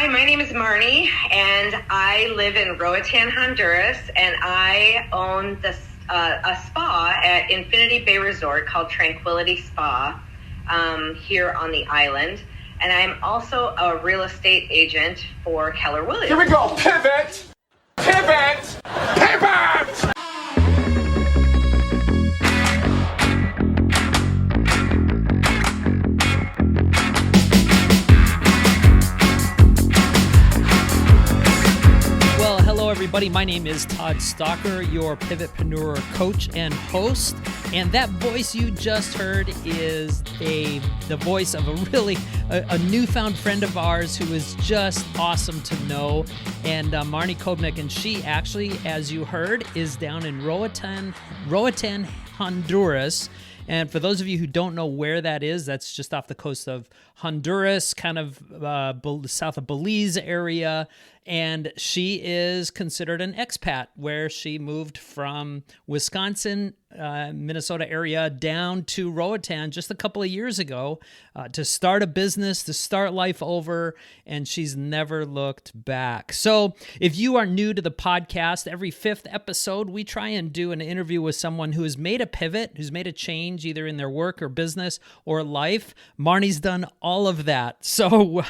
Hi, my name is Marnie, and I live in Roatan, Honduras, and I own a spa at Infinity Bay Resort called Tranquility Spa here on the island. And I'm also a real estate agent for Keller Williams. Here we go. Pivot! Pivot! Pivot! Everybody, my name is Todd Stalker, your PivotPreneur coach and host, and that voice you just heard is the voice of a newfound friend of ours who is just awesome to know, and Marnie Koebnick, and she actually, as you heard, is down in Roatan, Honduras. And for those of you who don't know where that is, that's just off the coast of Honduras, kind of south of Belize area. And she is considered an expat, where she moved from Wisconsin, Minnesota area down to Roatan just a couple of years ago to start a business, to start life over, and she's never looked back. So if you are new to the podcast, every fifth episode, we try and do an interview with someone who has made a pivot, who's made a change either in their work or business or life. Marnie's done all of that. So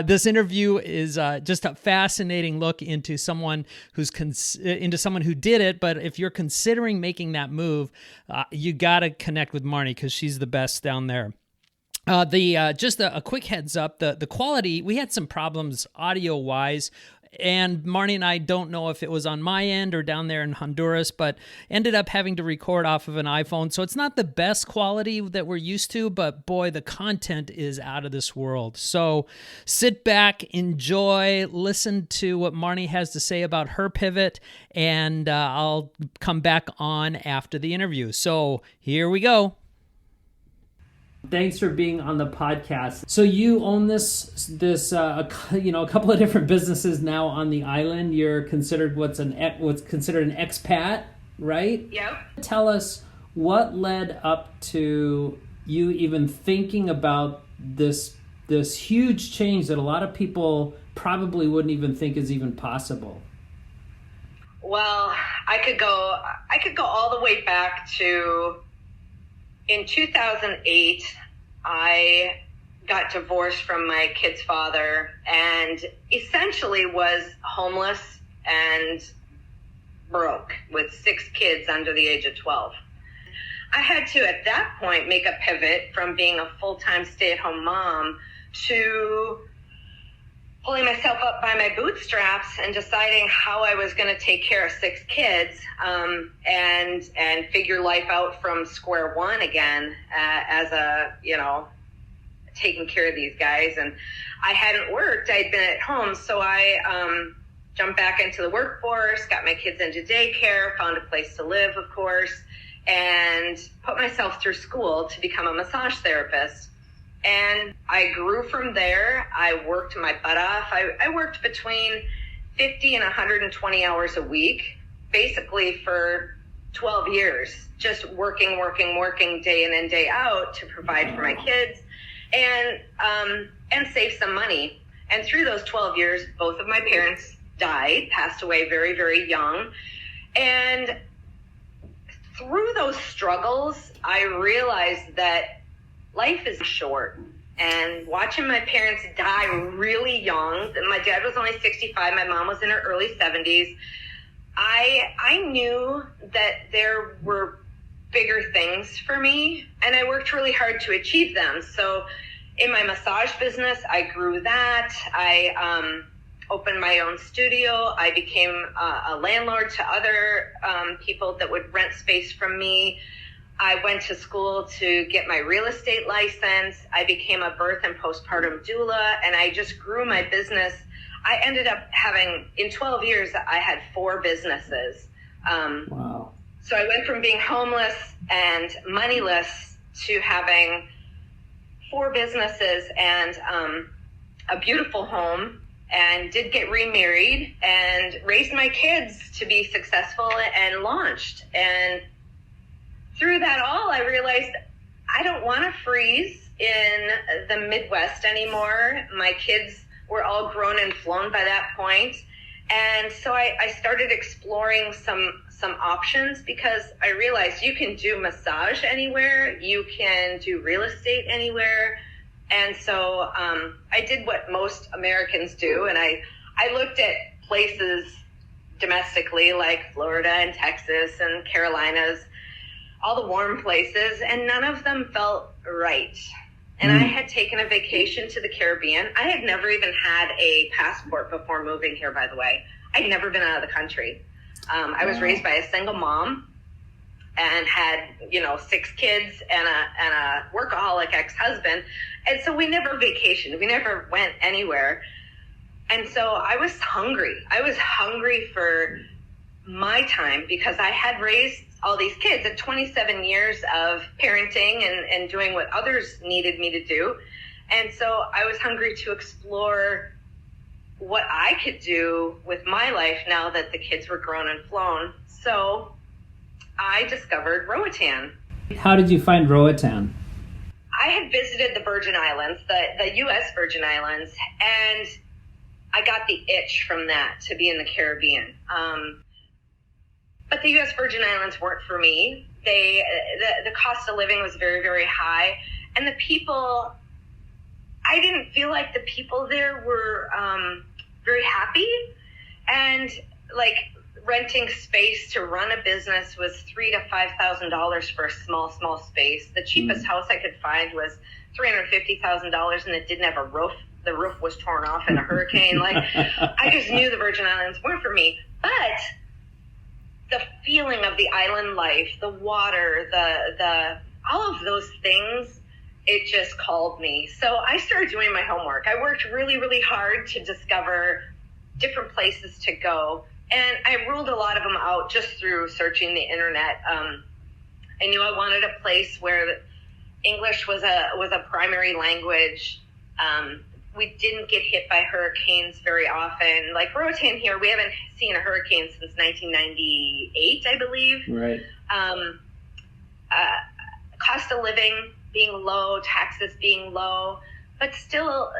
this interview is just a fascinating look into someone who did it. But if you're considering making that move, you got to connect with Marnie because she's the best down there. Just a quick heads up, the quality, we had some problems audio wise, and Marnie and I don't know if it was on my end or down there in Honduras, but ended up having to record off of an iPhone. So it's not the best quality that we're used to, but boy, the content is out of this world. So sit back, enjoy, listen to what Marnie has to say about her pivot, and I'll come back on after the interview. So here we go. Thanks for being on the podcast. So you own a couple of different businesses now on the island. You're considered what's considered an expat, right? Yep. Tell us what led up to you even thinking about this huge change that a lot of people probably wouldn't even think is even possible. Well, I could go all the way back to in 2008, I got divorced from my kid's father and essentially was homeless and broke with 6 kids under the age of 12. I had to, at that point, make a pivot from being a full-time stay-at-home mom to pulling myself up by my bootstraps and deciding how I was going to take care of 6 kids and figure life out from square one again as taking care of these guys. And I hadn't worked. I'd been at home. So I jumped back into the workforce, got my kids into daycare, found a place to live, of course, and put myself through school to become a massage therapist. And I grew from there. I worked my butt off. I worked between 50 and 120 hours a week, basically for 12 years, just working day in and day out to provide for my kids and save some money. And through those 12 years, both of my parents passed away very, very young. And through those struggles, I realized that life is short, and watching my parents die really young. My dad was only 65. My mom was in her early 70s. I knew that there were bigger things for me, and I worked really hard to achieve them. So in my massage business, I grew that. I opened my own studio. I became a landlord to other people that would rent space from me. I went to school to get my real estate license. I became a birth and postpartum doula, and I just grew my business. I ended up having, in 12 years, I had 4 businesses. Wow. So I went from being homeless and moneyless to having 4 businesses and a beautiful home, and did get remarried and raised my kids to be successful and launched. And through that all, I realized I don't want to freeze in the Midwest anymore. My kids were all grown and flown by that point. And so I started exploring some options, because I realized you can do massage anywhere, you can do real estate anywhere. And so I did what most Americans do, and I looked at places domestically like Florida and Texas and Carolinas, all the warm places, and none of them felt right. And I had taken a vacation to the Caribbean. I had never even had a passport before moving here, by the way. I'd never been out of the country. I was raised by a single mom and had, 6 kids and a workaholic ex-husband. And so we never vacationed. We never went anywhere. And so I was hungry. I was hungry for my time, because I had raised all these kids at 27 years of parenting and doing what others needed me to do. And so I was hungry to explore what I could do with my life now that the kids were grown and flown. So I discovered Roatan. How did you find Roatan? I had visited the Virgin Islands, the U.S. Virgin Islands, and I got the itch from that to be in the Caribbean. But the U.S. Virgin Islands weren't for me. The cost of living was very, very high. And the people, I didn't feel like the people there were very happy. And like renting space to run a business was $3,000 to $5,000 for a small space. The cheapest house I could find was $350,000, and it didn't have a roof. The roof was torn off in a hurricane. Like, I just knew the Virgin Islands weren't for me. But the feeling of the island life, the water, the all of those things, it just called me. So I started doing my homework. I worked really, really hard to discover different places to go. And I ruled a lot of them out just through searching the internet. I knew I wanted a place where English was a primary language. We didn't get hit by hurricanes very often. Like Roatan here, we haven't seen a hurricane since 1998, I believe. Right. Cost of living being low, taxes being low, but still,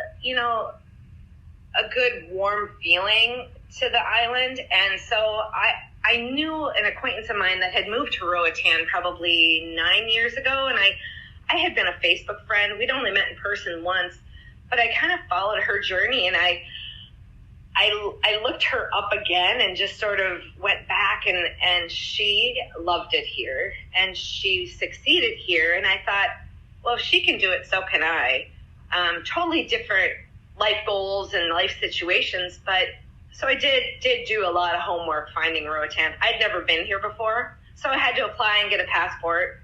a good warm feeling to the island. And so I knew an acquaintance of mine that had moved to Roatan probably 9 years ago, and I had been a Facebook friend. We'd only met in person once, but I kind of followed her journey, and I looked her up again and just sort of went back, and she loved it here, and she succeeded here. And I thought, well, if she can do it, so can I. Totally different life goals and life situations, but so I did do a lot of homework finding Roatan. I'd never been here before, so I had to apply and get a passport,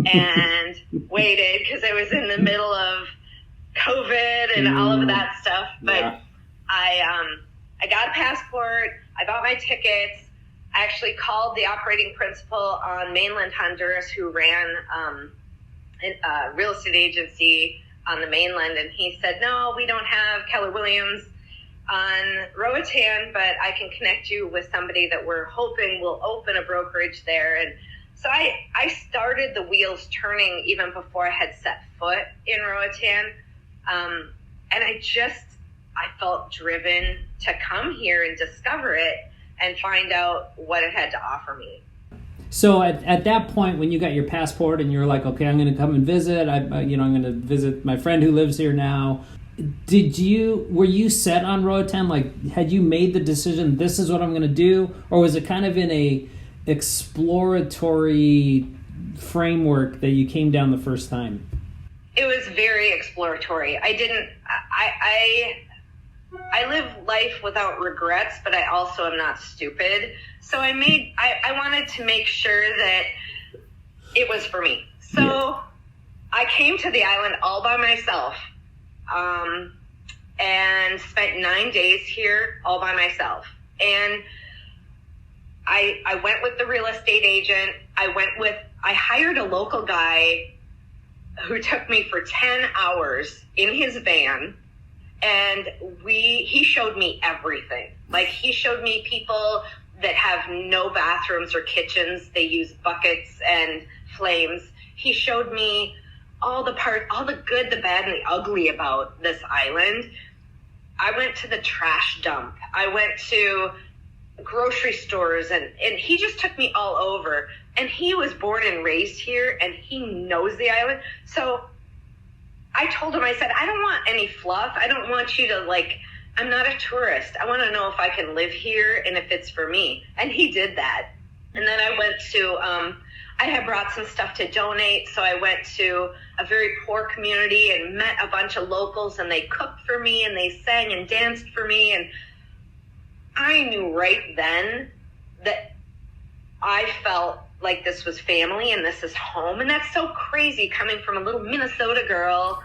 and waited because I was in the middle of COVID and all of that stuff. But yeah. I got a passport. I bought my tickets. I actually called the operating principal on mainland Honduras, who ran a real estate agency on the mainland, and he said, no, we don't have Keller Williams on Roatan, but I can connect you with somebody that we're hoping will open a brokerage there. And so I started the wheels turning even before I had set foot in Roatan. And I felt driven to come here and discover it and find out what it had to offer me. So at that point, when you got your passport and you're like, okay, I'm going to come and visit, I'm going to visit my friend who lives here now. Were you set on Roatan? Like, had you made the decision, this is what I'm going to do? Or was it kind of in a exploratory framework that you came down the first time? It was very exploratory. I live life without regrets, but I also am not stupid. So I wanted to make sure that it was for me. So yeah. I came to the island all by myself, and spent 9 days here all by myself. And I went with the real estate agent. I hired a local guy who took me for 10 hours in his van, and he showed me everything. Like, he showed me people that have no bathrooms or kitchens. They use buckets and flames. He showed me all the good, the bad, and the ugly about this island. I went to the trash dump. I went to grocery stores, and he just took me all over. And he was born and raised here, and he knows the island. So I told him, I said, I don't want any fluff. I don't want you to, like, I'm not a tourist. I want to know if I can live here and if it's for me. And he did that. And then I went to, I had brought some stuff to donate. So I went to a very poor community and met a bunch of locals, and they cooked for me and they sang and danced for me. And I knew right then that I felt like this was family and this is home. And that's so crazy, coming from a little Minnesota girl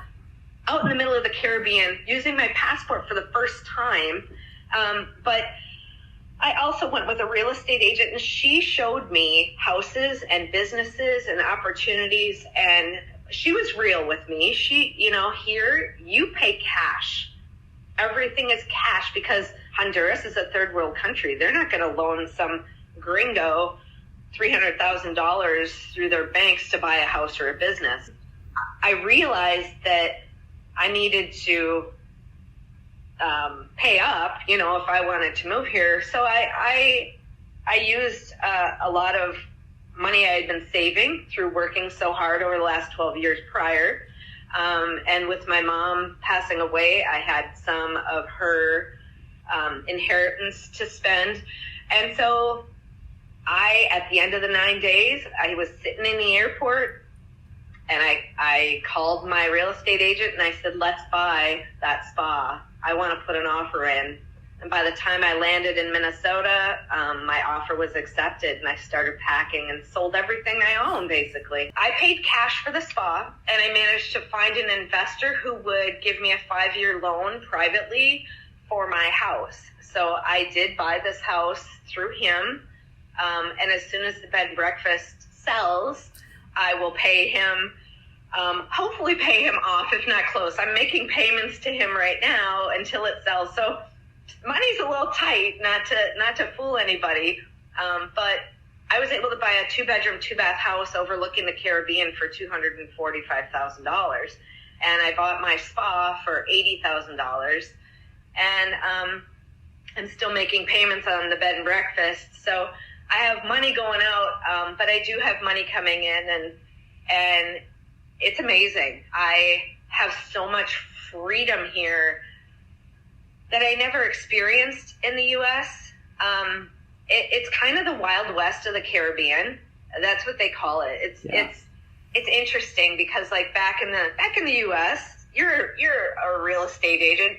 out in the middle of the Caribbean, using my passport for the first time. But I also went with a real estate agent, and she showed me houses and businesses and opportunities, and she was real with me. She, you know, here you pay cash. Everything is cash, because Honduras is a third world country. They're not going to loan some gringo $300,000 through their banks to buy a house or a business. I realized that I needed to pay up, you know, if I wanted to move here. So I used a lot of money I had been saving through working so hard over the last 12 years prior. And with my mom passing away, I had some of her inheritance to spend. And so at the end of the 9 days, I was sitting in the airport, and I called my real estate agent and I said, let's buy that spa. I want to put an offer in. And by the time I landed in Minnesota, my offer was accepted, and I started packing and sold everything I own, basically. I paid cash for the spa, and I managed to find an investor who would give me a 5-year loan privately for my house. So I did buy this house through him. And as soon as the bed and breakfast sells, I will pay him, hopefully pay him off, if not close. I'm making payments to him right now until it sells. So money's a little tight, not to fool anybody. But I was able to buy a 2-bedroom, 2-bath house overlooking the Caribbean for $245,000. And I bought my spa for $80,000. And I'm still making payments on the bed and breakfast. So I have money going out, but I do have money coming in, and it's amazing. I have so much freedom here that I never experienced in the U.S. It's kind of the Wild West of the Caribbean. That's what they call it. It's interesting, because like back in the U.S., you're a real estate agent.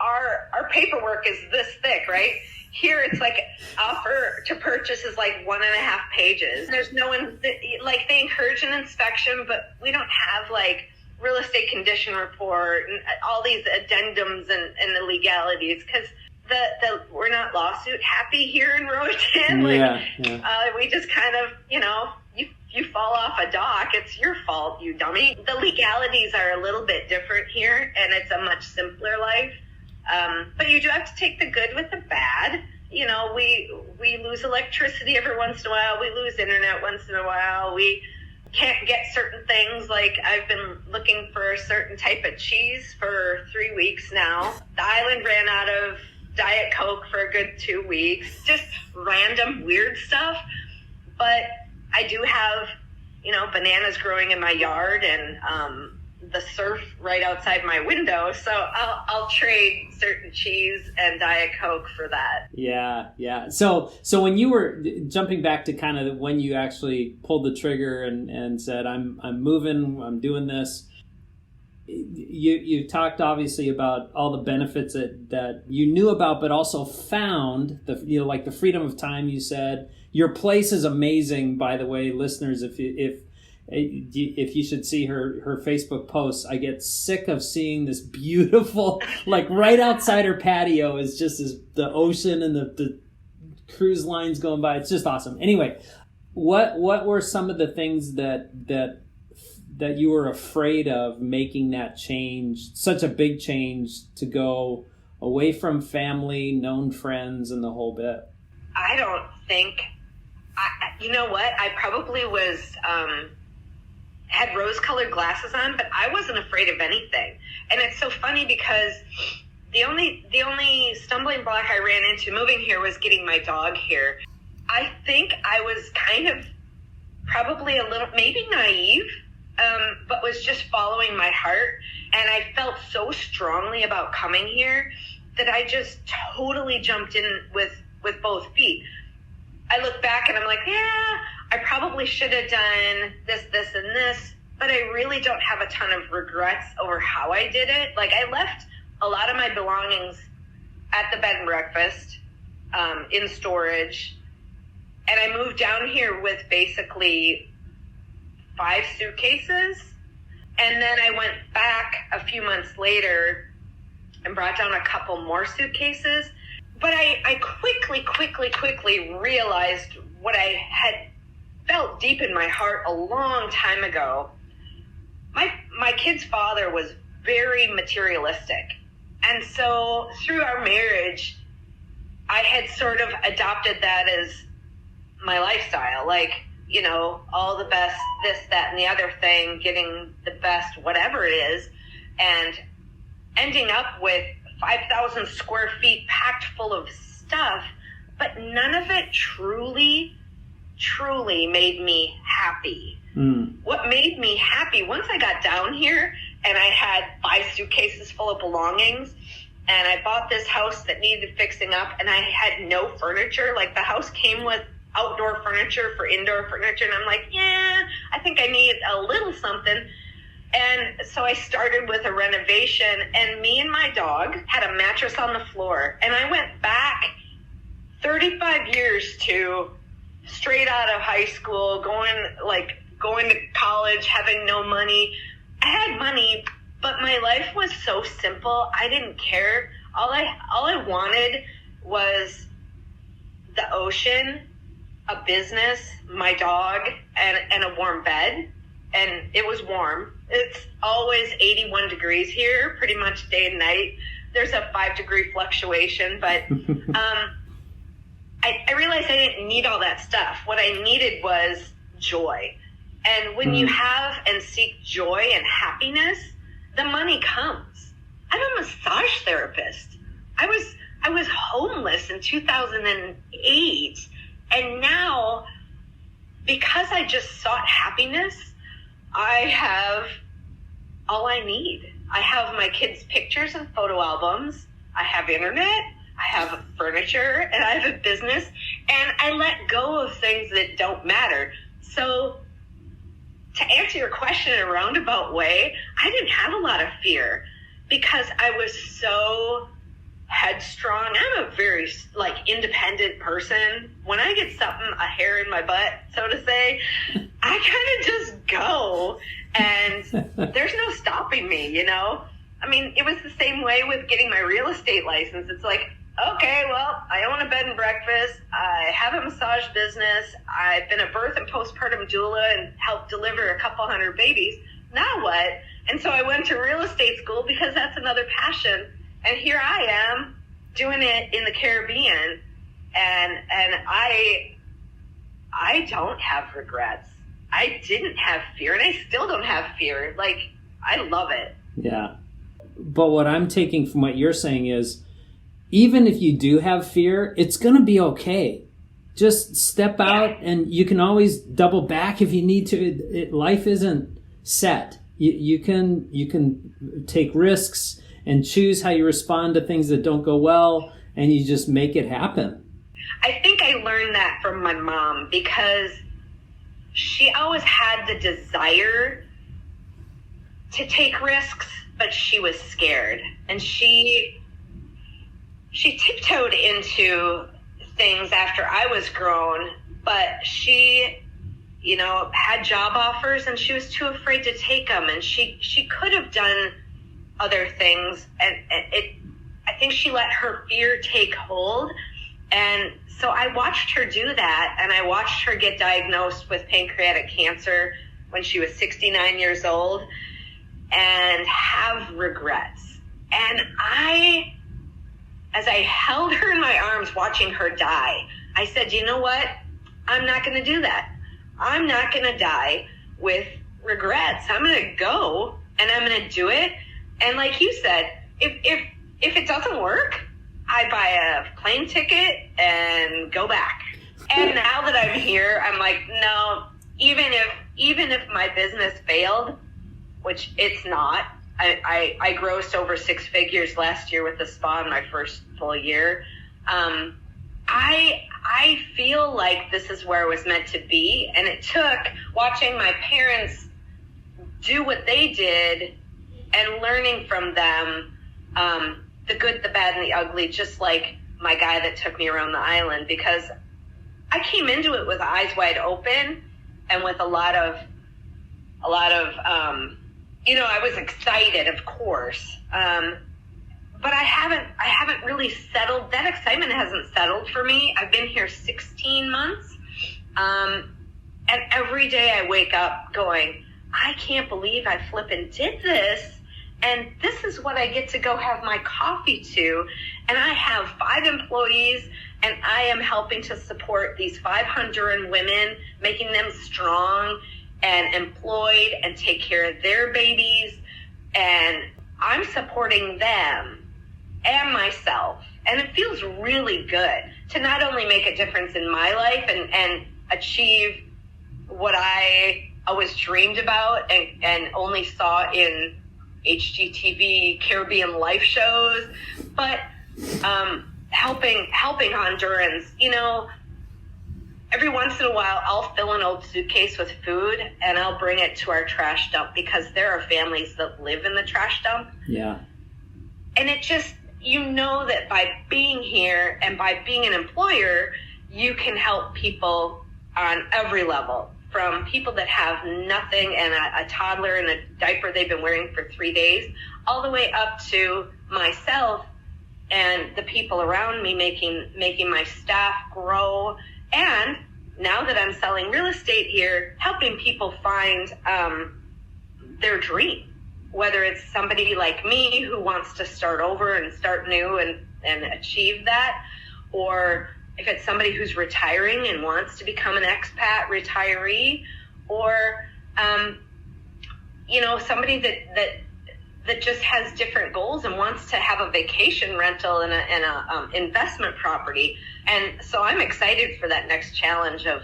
Our paperwork is this thick, right? Here it's like offer to purchase is like 1.5 pages. There's no one, like, they encourage an inspection, but we don't have like real estate condition report and all these addendums and the legalities, because we're not lawsuit happy here in Roatan. We just kind of, you know, you fall off a dock, it's your fault, you dummy. The legalities are a little bit different here, and it's a much simpler life. But you do have to take the good with the bad. You know, we lose electricity every once in a while. We lose internet once in a while. We can't get certain things. Like, I've been looking for a certain type of cheese for 3 weeks now. The island ran out of Diet Coke for a good 2 weeks. Just random weird stuff. But I do have, you know, bananas growing in my yard, and the surf right outside my window, so I'll trade certain cheese and Diet Coke for that. Yeah. So when you were jumping back to kind of when you actually pulled the trigger and said, I'm moving, I'm doing this, you talked obviously about all the benefits that you knew about, but also found like the freedom of time. You said your place is amazing, by the way, listeners. If you should see her Facebook posts, I get sick of seeing this beautiful, like right outside her patio is just the ocean and the cruise lines going by. It's just awesome. Anyway, what were some of the things that you were afraid of making that change, such a big change, to go away from family, known friends, and the whole bit? I don't think, you know what? I probably was, had rose-colored glasses on, but I wasn't afraid of anything. And it's so funny because the only stumbling block I ran into moving here was getting my dog here. I think I was kind of probably a little, maybe naive, but was just following my heart. And I felt so strongly about coming here that I just totally jumped in with both feet. I look back and I'm like, yeah, I probably should have done this, and this, but I really don't have a ton of regrets over how I did it. Like, I left a lot of my belongings at the bed and breakfast, in storage. And I moved down here with basically 5 suitcases. And then I went back a few months later and brought down a couple more suitcases. But I quickly realized what I had felt deep in my heart a long time ago. My kid's father was very materialistic. And so through our marriage, I had sort of adopted that as my lifestyle. Like, you know, all the best, this, that, and the other thing, getting the best, whatever it is, and ending up with 5,000 square feet packed full of stuff, but none of it truly made me happy. What made me happy, once I got down here and I had 5 suitcases full of belongings, and I bought this house that needed fixing up, and I had no furniture. Like, the house came with outdoor furniture for indoor furniture, and I'm like, yeah, I think I need a little something. And so I started with a renovation, and me and my dog had a mattress on the floor. And I went back 35 years to straight out of high school, going to college, having no money. I had money, but my life was so simple. I didn't care. All I wanted was the ocean, a business, my dog, and a warm bed. And it was warm. It's always 81 degrees here, pretty much day and night. There's a 5-degree fluctuation, but I realized I didn't need all that stuff. What I needed was joy. And when you have and seek joy and happiness, the money comes. I'm a massage therapist. I was homeless in 2008, and now, because I just sought happiness, I have all I need. I have my kids' pictures and photo albums. I have internet. I have furniture, and I have a business, and I let go of things that don't matter. So, to answer your question in a roundabout way, I didn't have a lot of fear because I was so headstrong. I'm a very independent person. When I get something, a hair in my butt, so to say, I kind of just go, and there's no stopping me, you know? I mean, it was the same way with getting my real estate license. It's like, okay, well, I own a bed and breakfast. I have a massage business. I've been a birth and postpartum doula and helped deliver a couple hundred babies. Now what? And so I went to real estate school because that's another passion. And here I am doing it in the Caribbean. And I don't have regrets. I didn't have fear, and I still don't have fear. Like, I love it. Yeah. But what I'm taking from what you're saying is, even if you do have fear, it's going to be okay. Just step out, and you can always double back if you need to. Life isn't set. You can take risks and choose how you respond to things that don't go well, and you just make it happen. I think I learned that from my mom because she always had the desire to take risks, but she was scared. And she tiptoed into things after I was grown, but she, you know, had job offers and she was too afraid to take them. And she could have done other things. And I think she let her fear take hold. And so I watched her do that, and I watched her get diagnosed with pancreatic cancer when she was 69 years old and have regrets. And as I held her in my arms watching her die, I said, you know what? I'm not going to do that. I'm not going to die with regrets. I'm going to go, and I'm going to do it. And like you said, if if it doesn't work, I buy a plane ticket and go back. And now that I'm here, I'm like, no, even if my business failed, which it's not, I grossed over 6 figures last year with the spa in my first full year. I feel like this is where I was meant to be. And it took watching my parents do what they did and learning from them, the good, the bad, and the ugly, just like my guy that took me around the island, because I came into it with eyes wide open and with a lot of, I was excited, of course. But I haven't really settled. That excitement hasn't settled for me. I've been here 16 months. And every day I wake up going, I can't believe I flippin' did this. And this is what I get to go have my coffee to. And I have 5 employees, and I am helping to support these 5 Honduran women, making them strong and employed and take care of their babies. And I'm supporting them and myself. And it feels really good to not only make a difference in my life and achieve what I always dreamed about and only saw in HGTV Caribbean life shows, but helping Hondurans. Every once in a while I'll fill an old suitcase with food and I'll bring it to our trash dump, because there are families that live in the trash dump. Yeah. And it just, that by being here and by being an employer, you can help people on every level, from people that have nothing and a toddler in a diaper they've been wearing for 3 days, all the way up to myself and the people around me, making my staff grow. And now that I'm selling real estate here, helping people find their dream, whether it's somebody like me who wants to start over and start new and achieve that, or if it's somebody who's retiring and wants to become an expat retiree, or somebody that just has different goals and wants to have a vacation rental and a investment property. And so I'm excited for that next challenge of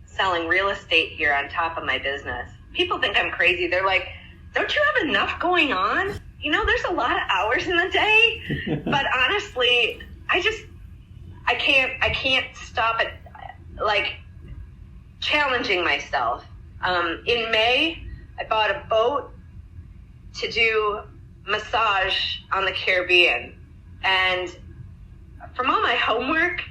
selling real estate here on top of my business. People think I'm crazy. They're like, don't you have enough going on? There's a lot of hours in the day. But honestly, I can't stop it, like, challenging myself. In May, I bought a boat to do massage on the Caribbean. And from all my homework,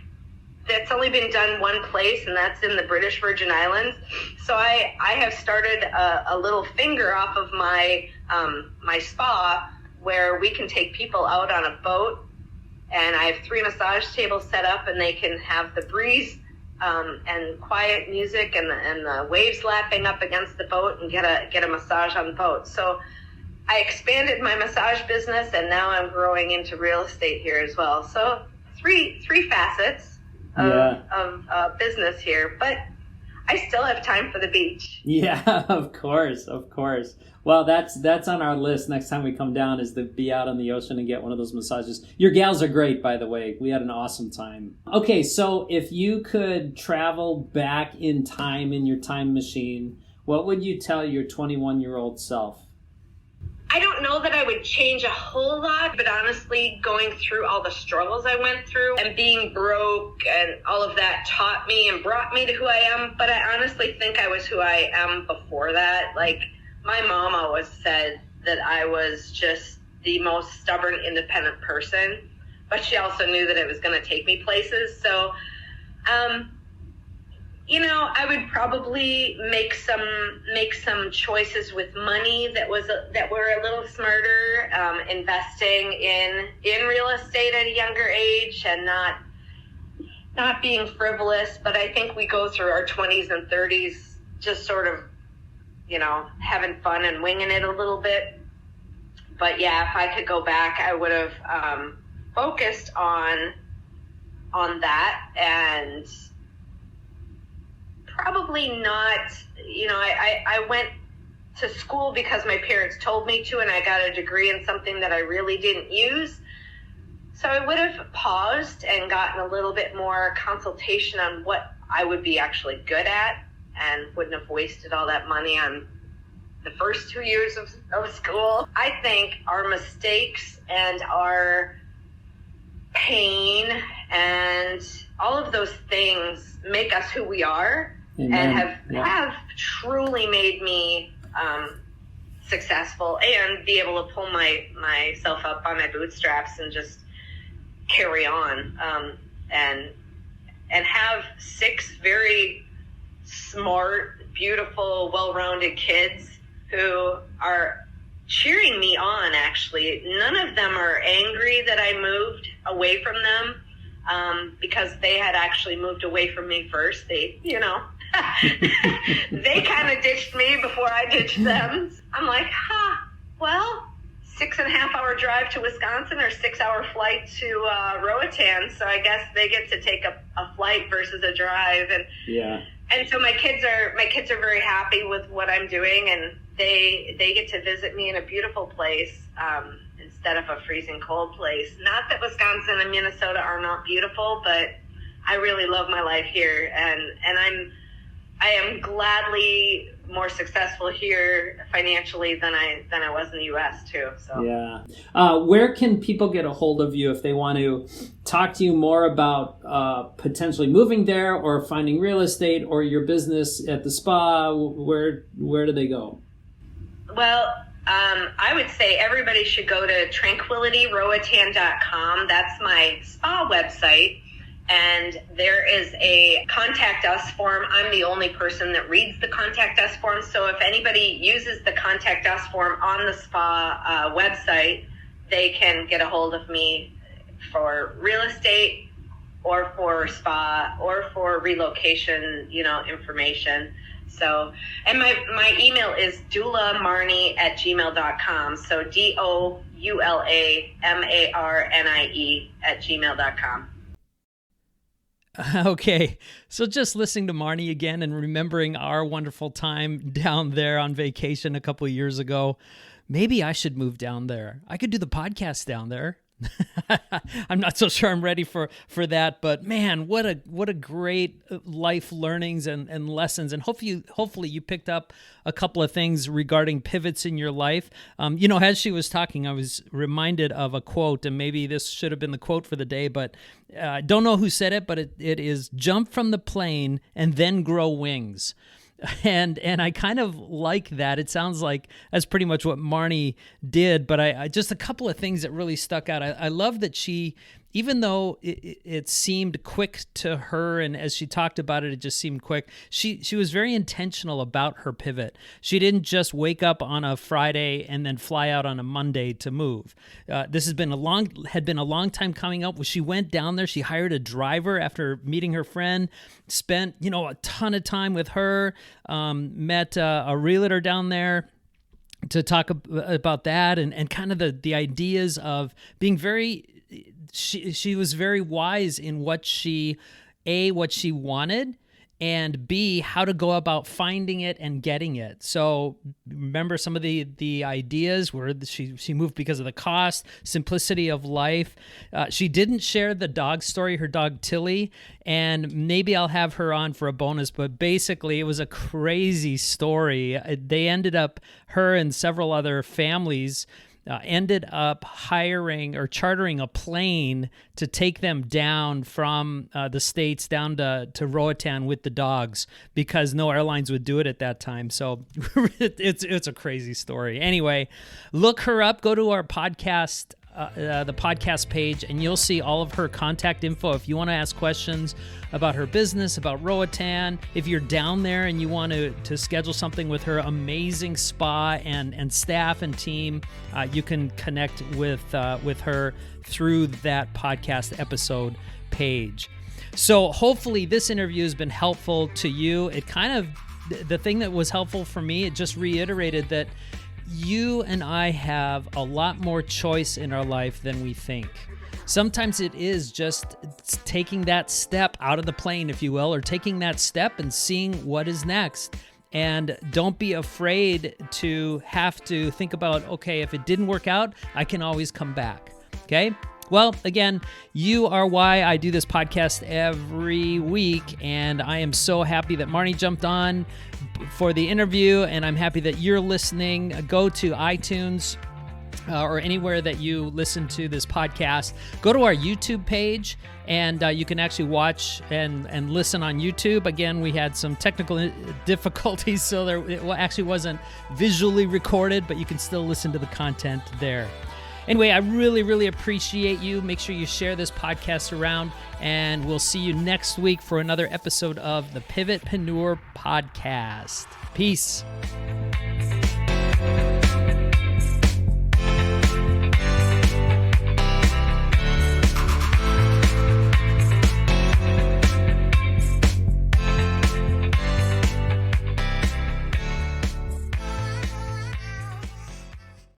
that's only been done one place, and that's in the British Virgin Islands. So I have started a little finger off of my my spa, where we can take people out on a boat, and I have 3 massage tables set up, and they can have the breeze and quiet music and the waves lapping up against the boat, and get a massage on the boat. So I expanded my massage business, and now I'm growing into real estate here as well. So three facets of business here, but I still have time for the beach. Yeah, of course. Well, that's on our list next time we come down, is to be out on the ocean and get one of those massages. Your gals are great, by the way. We had an awesome time. Okay, so if you could travel back in time in your time machine, what would you tell your 21-year-old self? I don't know that I would change a whole lot, but honestly, going through all the struggles I went through and being broke and all of that taught me and brought me to who I am. But I honestly think I was who I am before that. Like, my mom always said that I was just the most stubborn, independent person, but she also knew that it was going to take me places. So, I would probably make some choices with money that were a little smarter, investing in real estate at a younger age and not being frivolous. But I think we go through our 20s and 30s just sort of, having fun and winging it a little bit. But yeah, if I could go back, I would have focused on that, and probably not, I went to school because my parents told me to, and I got a degree in something that I really didn't use. So I would have paused and gotten a little bit more consultation on what I would be actually good at, and wouldn't have wasted all that money on the first 2 years of school. I think our mistakes and our pain and all of those things make us who we are. Amen. And have truly made me successful, and be able to pull myself up by my bootstraps and just carry on, and have 6 very smart, beautiful, well-rounded kids who are cheering me on. Actually, none of them are angry that I moved away from them, because they had actually moved away from me first. They, they kind of ditched me before I ditched them. I'm like, well, 6.5-hour drive to Wisconsin, or 6-hour flight to Roatan. So I guess they get to take a flight versus a drive. And so my kids are very happy with what I'm doing, and they get to visit me in a beautiful place, instead of a freezing cold place. Not that Wisconsin and Minnesota are not beautiful, but I really love my life here, and I am gladly more successful here financially than I was in the U.S. too. So where can people get a hold of you if they want to talk to you more about potentially moving there, or finding real estate, or your business at the spa? Where do they go? Well, I would say everybody should go to tranquilityroatan.com. That's my spa website. And there is a contact us form. I'm the only person that reads the contact us form. So if anybody uses the contact us form on the spa website, they can get a hold of me for real estate, or for spa, or for relocation, information. So, and my email is doulamarnie@gmail.com. So doulamarnie@gmail.com. Okay, so just listening to Marnie again and remembering our wonderful time down there on vacation a couple of years ago, maybe I should move down there. I could do the podcast down there. I'm not so sure I'm ready for that, but man, what a great life learnings and lessons. And hopefully you picked up a couple of things regarding pivots in your life. As she was talking, I was reminded of a quote, and maybe this should have been the quote for the day, but I don't know who said it, but it is, jump from the plane and then grow wings. And I kind of like that. It sounds like that's pretty much what Marnie did, but I just a couple of things that really stuck out. I love that she, even though it seemed quick to her, and as she talked about it, it just seemed quick, she was very intentional about her pivot. She didn't just wake up on a Friday and then fly out on a Monday to move. This had been a long time coming up. She went down there. She hired a driver after meeting her friend, spent a ton of time with her, met a realtor down there to talk about that, and kind of the ideas of being very. She was very wise in what she wanted, and B, how to go about finding it and getting it. So remember some of the ideas where she moved because of the cost, simplicity of life. She didn't share the dog story, her dog Tilly, and maybe I'll have her on for a bonus, but basically it was a crazy story. They ended up, her and several other families ended up hiring or chartering a plane to take them down from the States down to Roatan with the dogs, because no airlines would do it at that time. So it's a crazy story. Anyway, look her up. Go to our podcast, the podcast page, and you'll see all of her contact info if you want to ask questions about her business, about Roatan. If you're down there and you want to schedule something with her amazing spa and staff and team, you can connect with her through that podcast episode page. So hopefully this interview has been helpful to you. It kind of, the thing that was helpful for me, it just reiterated that you and I have a lot more choice in our life than we think. Sometimes it is just taking that step out of the plane, if you will, or taking that step and seeing what is next. And don't be afraid to have to think about, okay, if it didn't work out, I can always come back. Okay? Well, again, you are why I do this podcast every week, and I am so happy that Marnie jumped on for the interview, and I'm happy that you're listening. Go to iTunes or anywhere that you listen to this podcast. Go to our YouTube page, and you can actually watch and listen on YouTube. Again, we had some technical difficulties, so it actually wasn't visually recorded, but you can still listen to the content there. Anyway, I really, really appreciate you. Make sure you share this podcast around, and we'll see you next week for another episode of the PivotPreneur podcast. Peace.